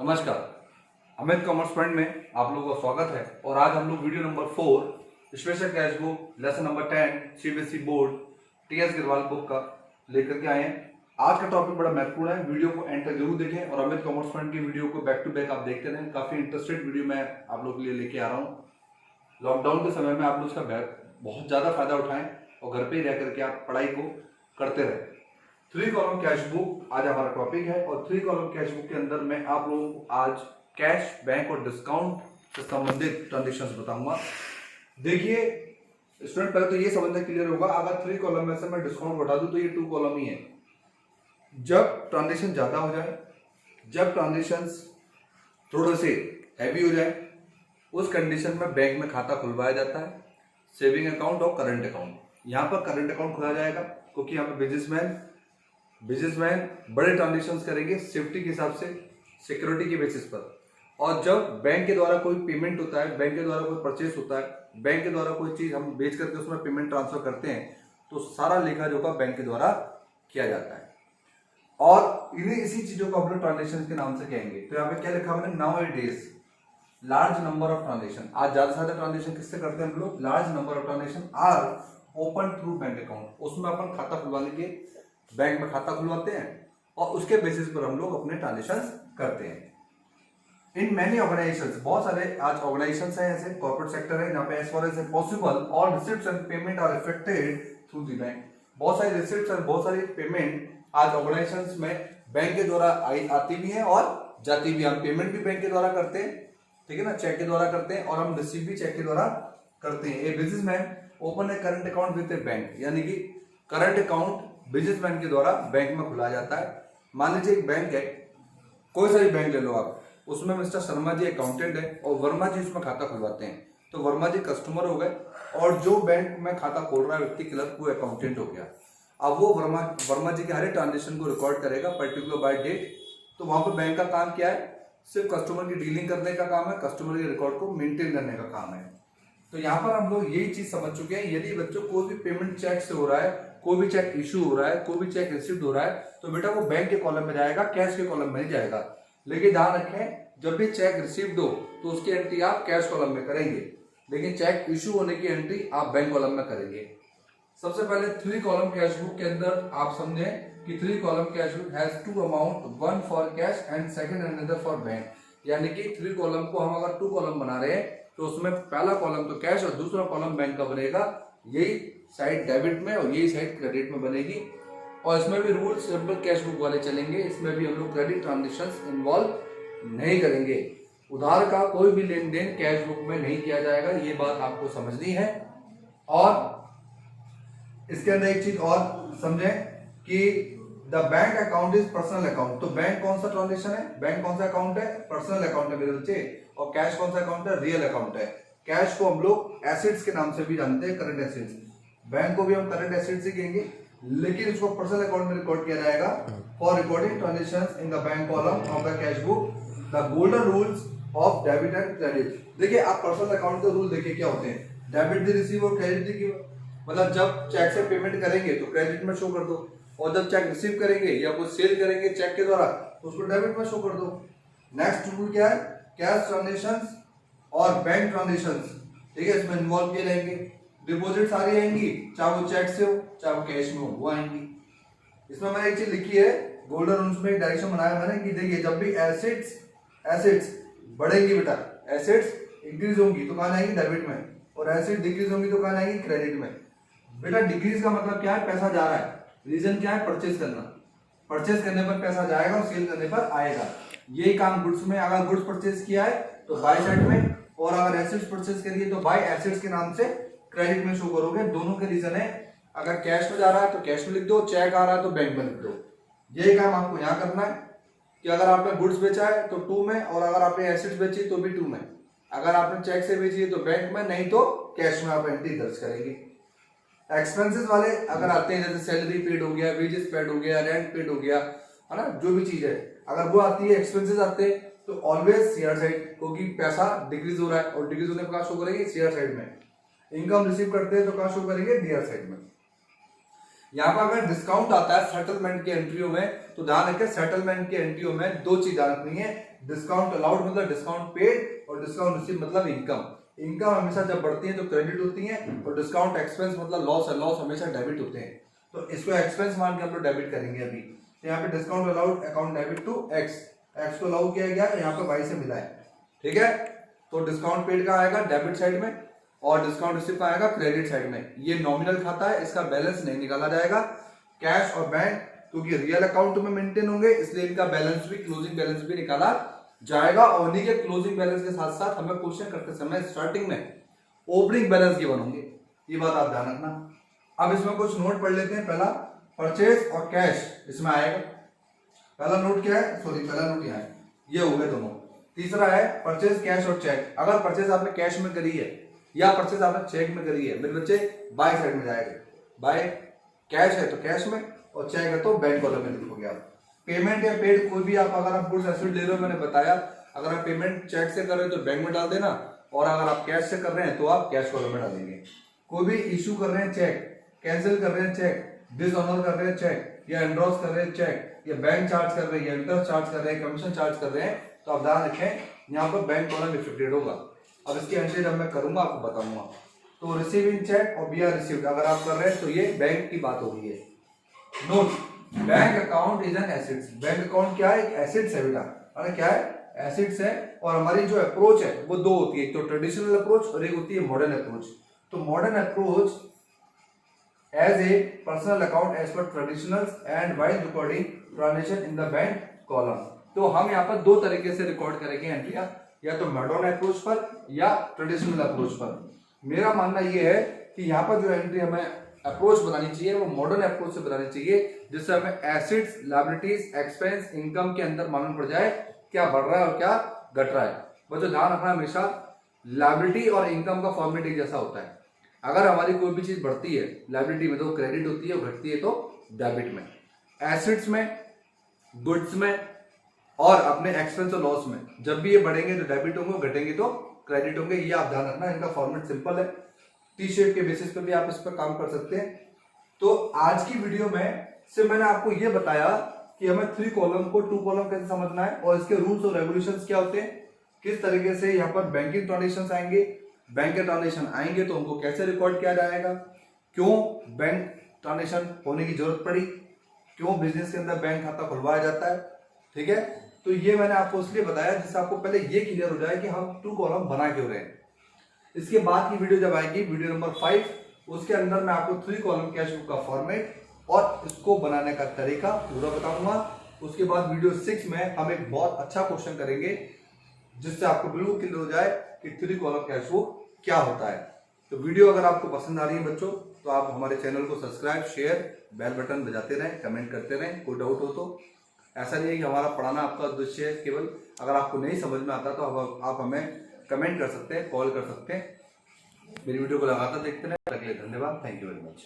नमस्कार। Amit commerce point में आप लोगों का स्वागत है। और आज हम लोग video number 4 special cash book lesson number 10 CBSE board TS Grewal book का लेकर के आए हैं। आज का टॉपिक बड़ा महत्वपूर्ण है, वीडियो को एंड तक जरूर देखें और अमित कॉमर्स पॉइंट की वीडियो को बैक टू बैक आप देखते रहें। काफी इंटरेस्टेड वीडियो मैं आप लोग के लिए लेके आ रहा हूँ। लॉकडाउन के समय में आप लोग इसका बहुत ज्यादा फायदा उठाएं और घर पे ही रह करके आप पढ़ाई को करते रहें। 3 कॉलम कैश बुक आज हमारा टॉपिक है और 3 कॉलम कैश बुक के अंदर मैं आप लोगों को आज कैश, बैंक और डिस्काउंट से संबंधित ट्रांजेक्शंस बताऊंगा। देखिए स्टूडेंट, पहले तो ये समझना क्लियर होगा, अगर 3 कॉलम में से मैं डिस्काउंट हटा दूं तो ये 2 कॉलम ही है। जब ट्रांजेक्शन ज्यादा हो जाए, जब ट्रांजेक्शन थोड़े से हैवी हो जाए, उस कंडीशन में बैंक में खाता खुलवाया जाता है, सेविंग अकाउंट और करंट अकाउंट। यहाँ पर करंट अकाउंट खोला जाएगा क्योंकि यहाँ पर बिजनेसमैन बड़े ट्रांजेक्शन करेंगे सेफ्टी के हिसाब से, सिक्योरिटी के बेसिस पर। और जब बैंक के द्वारा कोई पेमेंट होता है, बैंक के द्वारा कोई परचेस होता है, बैंक के द्वारा कोई चीज हम बेच करके उसमें पेमेंट ट्रांसफर करते हैं, तो सारा लेखा जोखा बैंक के द्वारा किया जाता है। और इसी चीजों को हम लोग ट्रांजेक्शन के नाम से कहेंगे। तो यहाँ पे क्या लिखा मैंने, now A days large number of transaction. आज ज्यादा से ज्यादा ट्रांजेक्शन किससे करते हैं हम लोग? Large number of transaction are open through bank account. उसमें अपन खाता खुलवाने के बैंक में खाता खुलवाते हैं और उसके बेसिस पर हम लोग अपने ट्रांजेक्शन करते हैं। इन मैनी ऑर्गेनाइजेशंस, बहुत सारे आज ऑर्गेनाइजेशंस हैं, ऐसे कॉर्पोरेट सेक्टर है जहाँ पे as far as possible all receipts and payment are effected through the bank. बहुत सारी रिसिप्ट्स और बहुत सारी पेमेंट आज ऑर्गेनाइजेशंस में बैंक के द्वारा आती भी है और जाती भी। हम पेमेंट भी बैंक के द्वारा करते हैं, ठीक है ना, चेक के द्वारा करते हैं, और हम रिसीव भी चेक के द्वारा करते हैं। A businessman open A current account with A bank, यानी कि करंट अकाउंट बिजनेसमैन के द्वारा बैंक में खुला जाता है। मान लीजिए एक बैंक है, कोई सा भी बैंक ले लो आप, उसमें मिस्टर शर्मा जी अकाउंटेंट है और वर्मा जी उसमें खाता खुलवाते हैं, तो वर्मा जी कस्टमर हो गए और जो बैंक में खाता खोल रहा है व्यक्ति क्लर्क, वो अकाउंटेंट हो गया। अब वो वर्मा जी के हर एक ट्रांजेक्शन को रिकॉर्ड करेगा पर्टिकुलर बाय डेट। तो वहां पर बैंक का काम क्या है? सिर्फ कस्टमर की डीलिंग करने का काम है, कस्टमर के रिकॉर्ड को मेंटेन करने का काम है। तो यहाँ पर हम लोग यही चीज समझ चुके हैं, यदि बच्चों कोई भी पेमेंट चेक से हो रहा है, कोई भी चेक इशू हो रहा है, कोई भी चेक रिसीव्ड हो रहा है, तो बेटा वो बैंक के कॉलम में जाएगा, कैश के कॉलम में नहीं जाएगा। लेकिन ध्यान रखें, जब भी चेक रिसीव्ड हो तो उसकी एंट्री आप कैश कॉलम में करेंगे, लेकिन चेक इशू होने की एंट्री आप बैंक कॉलम में करेंगे। सबसे पहले 3 कॉलम कैश बुक के अंदर आप समझें कि 3 column cash book has 2 amount, 1 for cash and second another for bank. यानी कि 3 कॉलम को हम अगर 2 कॉलम बना रहे हैं तो उसमें पहला कॉलम तो कैश और दूसरा कॉलम बैंक का बनेगा। यही साइड डेबिट में और यही साइड क्रेडिट में बनेगी। और इसमें भी रूल सिंपल कैश बुक वाले चलेंगे, इसमें भी हम लोग क्रेडिट ट्रांजेक्शंस इन्वॉल्व नहीं करेंगे। उधार का कोई भी लेन देन कैश बुक में नहीं किया जाएगा, ये बात आपको समझनी है। और इसके अंदर एक चीज और समझें कि the bank account is personal account. तो बैंक कौन सा ट्रांजेक्शन है, बैंक कौन सा अकाउंट है? पर्सनल अकाउंट है मेरे बच्चे। और कैश कौन सा अकाउंट है? रियल अकाउंट है। कैश को हम लोग एसेट्स के नाम से भी जानते हैं, करंट एसेट्स। बैंक को भी हम करंट एसेट्स ही कहेंगे, लेकिन इसको पर्सनल अकाउंट में रिकॉर्ड किया जाएगा for recording transactions in the bank column of the cash book the golden rules of debit and credit. देखिए आप पर्सनल अकाउंट के रूल देखिए क्या होते हैं, डेबिट दी रिसीव और क्रेडिट दी गिव। मतलब जब चेक से पेमेंट करेंगे तो क्रेडिट में शो कर दो, और जब चेक रिसीव करेंगे या कुछ सेल करेंगे चेक के द्वारा तो उसको डेबिट में शो कर दो। नेक्स्ट रूल क्या है? कैश ट्रांजेक्शंस और बैंक ट्रांजेक्शंस, ठीक है, इसमें इन्वॉल्व किए रहेंगे। डिपॉजिट सारी आएंगी, चाहे वो चेक से हो चाहे वो कैश में हो, वो आएंगी। इसमें मैंने एक चीज लिखी है, गोल्डन रूल्स में एक डायरेक्शन बनाया मैंने कि देखिए जब भी एसेट्स बढ़ेंगी बेटा, एसेट्स इंक्रीज होंगी तो कहां आएंगी? डेबिट में। और एसेट डिक्रीज होंगी तो कहां आएंगी? क्रेडिट में। बेटा डिक्रीज का मतलब क्या है? पैसा जा रहा है। रीजन क्या है? परचेज करना। परचेज करने पर पैसा जाएगा और सेल करने पर आएगा। यही काम गुड्स में, अगर गुड्स परचेज किया है तो बाय साइड में, और अगर एसेट्स परचेज करिए तो बाय एसेट्स के नाम से क्रेडिट में शो करोगे। दोनों के रीजन है, अगर कैश में जा रहा है तो कैश में लिख दो, चेक आ रहा है तो बैंक में लिख दो। यही काम आपको यहाँ करना है कि अगर आपने गुड्स बेचा है तो 2 में, और अगर आपने एसेट्स बेची तो भी 2 में। अगर आपने चेक से बेची है तो बैंक में, नहीं तो कैश में आप एंट्री दर्ज करेंगे। एक्सपेंसेस वाले अगर आते हैं, जैसे सैलरी पेड हो गया, वेजेस पेड हो गया, रेंट पेड हो गया, है ना, जो भी चीज है, अगर वो आती है, एक्सपेंसेस आते हैं, तो ऑलवेज सीआर साइड, क्योंकि पैसा डिक्रीज हो रहा है और डिक्रीज होने पर कहां शो करेंगे? सीआर साइड में। इनकम रिसीव करते हैं तो कहां शो करेंगे? डीआर साइड में। यहाँ पर अगर डिस्काउंट आता है सेटलमेंट की एंट्रियों में तो ध्यान रखें, सेटलमेंट की एंट्रियों में दो चीज ध्यान रखनी है, डिस्काउंट अलाउड मतलब डिस्काउंट पेड और डिस्काउंट रिसीव मतलब इनकम। इनकम हमेशा जब बढ़ती है तो क्रेडिट होती है और डिस्काउंट एक्सपेंस मतलब लॉस है, लॉस हमेशा डेबिट होते हैं। तो इसको एक्सपेंस मान के हम लोग डेबिट करेंगे अभी। तो यहाँ पे discount allowed account debit to X, X को अलाउ किया गया, यहाँ पे वाई से मिला है, ठीक है। तो डिस्काउंट पेड का आएगा डेबिट साइड में और डिस्काउंट रिसीव का आएगा क्रेडिट साइड में। ये नॉमिनल खाता है, इसका बैलेंस नहीं निकाला जाएगा। कैश और बैंक क्योंकि रियल अकाउंट में मेंटेन होंगे इसलिए इनका बैलेंस भी, क्लोजिंग बैलेंस भी निकाला जाएगा। और उन्हीं के क्लोजिंग बैलेंस के साथ साथ हमें क्वेश्चन करते समय स्टार्टिंग में ओपनिंग बैलेंस गिवन होंगे, ये बात आप ध्यान रखना। अब इसमें कुछ नोट पढ़ लेते हैं। पहला परचेज और कैश इसमें आएगा। पहला नोट क्या है, सॉरी पहला नोट यहाँ है, ये हो गए दोनों। तीसरा है परचेज कैश और चेक। अगर परचेज आपने कैश में करी है या परचेज आपने चेक में करी है, मेरे बच्चे बाय साइड में जाएगा। बाय कैश है तो कैश में और चेक है तो बैंक कॉलम में लिखोगे आप। पेमेंट या पेड कोई भी आप अगर आप गुड्स एसेट ले रहे हो, मैंने बताया अगर आप पेमेंट चेक से कर रहे हो तो बैंक में डाल देना और अगर आप कैश से कर रहे हैं तो आप कैश कॉलम में डालेंगे। कोई भी इशू कर रहे हैं चेक, कैंसिल कर रहे हैं चेक, डिसऑनर कर रहे हैं चेक या एंड्रोस कर रहे हैं चेक या बैंक चार्ज कर रहे हैं या इंटरेस्ट चार्ज कर रहे हैं, कमीशन चार्ज कर रहे हैं, तो आप ध्यान रखें यहाँ पर बैंक कॉलम इफेक्टेड होगा। अब इसकी एंट्री जब मैं करूंगा आपको बताऊंगा। तो रिसीविंग चेक और बी आर रिसीव्ड अगर आप कर रहे हैं तो ये बैंक की बात हो रही है। Note, bank account is an assets. Bank account क्या है, एक एसेट्स है बेटा, अरे क्या है, एसेट्स है। और हमारी जो अप्रोच है वो दो होती है, एक तो ट्रेडिशनल अप्रोच और एक होती है मॉडर्न अप्रोच। तो modern approach as a personal account as per traditional and while recording transaction in the bank column. तो हम यहाँ पर दो तरीके से रिकॉर्ड करेंगे एंट्रियां, या तो मॉडर्न अप्रोच पर या ट्रेडिशनल अप्रोच पर। मेरा मानना यह है कि यहाँ पर जो एंट्री हमें अप्रोच बनानी चाहिए वो मॉडर्न अप्रोच से बनानी चाहिए, जिससे हमें एसेट्स, लायबिलिटीज, एक्सपेंस, इनकम के अंदर मालूम पड़ जाए क्या बढ़ रहा है और क्या घट रहा है। बच्चों ध्यान रखना, हमेशा लायबिलिटी और इनकम का फॉर्मेट एक जैसा होता है। अगर हमारी कोई भी चीज बढ़ती है लायबिलिटी में तो क्रेडिट होती है, और घटती है तो डेबिट में। एसेट्स में, गुड्स में और अपने एक्सपेंस और लॉस में जब भी ये बढ़ेंगे तो डेबिट होंगे, घटेंगे तो क्रेडिट होंगे। ये आप ध्यान रखना, इनका फॉर्मेट सिंपल है। टी शेप के बेसिस पे भी आप इस पर काम कर सकते हैं। तो आज की वीडियो में सिर्फ मैंने आपको ये बताया कि हमें 3 कॉलम को 2 कॉलम कैसे समझना है और इसके रूल्स और रेगुलेशंस क्या होते हैं, किस तरीके से यहाँ पर बैंकिंग ट्रांजेक्शंस आएंगे, बैंक के ट्रांजेक्शन आएंगे तो उनको कैसे रिकॉर्ड किया जाएगा, क्यों बैंक ट्रांजेक्शन होने की जरूरत पड़ी, क्यों बिजनेस के अंदर बैंक खाता खुलवाया जाता है, ठीक है। तो ये मैंने आपको इसलिए बताया जिससे आपको पहले ये क्लियर हो जाए कि हम 2 कॉलम बना क्यों रहे हैं। इसके बाद की वीडियो जब आएगी, वीडियो नंबर 5, उसके अंदर मैं आपको 3 कॉलम कैश बुक का फॉर्मेट और इसको बनाने का तरीका पूरा बताऊंगा। उसके बाद वीडियो 6 में हम एक बहुत अच्छा क्वेश्चन करेंगे जिससे आपको बिल्कुल क्लियर हो जाए कि 3 कॉलम कैश बुक क्या होता है। तो वीडियो अगर आपको पसंद आ रही है बच्चों तो आप हमारे चैनल को सब्सक्राइब, शेयर, बेल बटन बजाते रहें, कमेंट करते रहें। कोई डाउट हो तो ऐसा नहीं है कि हमारा पढ़ाना आपका उद्देश्य है केवल, अगर आपको नहीं समझ में आता तो आप हमें कमेंट कर सकते हैं, कॉल कर सकते हैं। मेरी वीडियो को लगातार देखते रहें। धन्यवाद, थैंक यू वेरी मच।